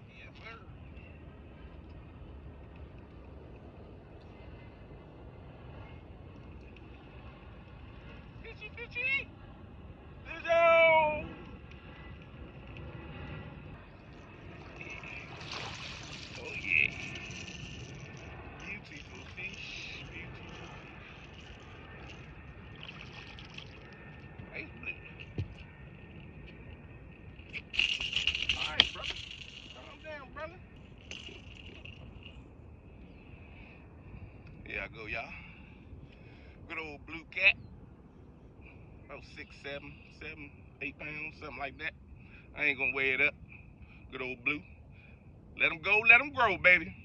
Yes, sir. Fishy, fishy. Lizzo. Oh yeah. Beautiful fish. Beautiful fish. Nice blue. All right, brother. Calm down, brother. Here I go, y'all. Good old blue cat. About 6, 7, 7, 8 pounds, something like that. I ain't gonna weigh it up. Good old blue. Let them go, let them grow, baby.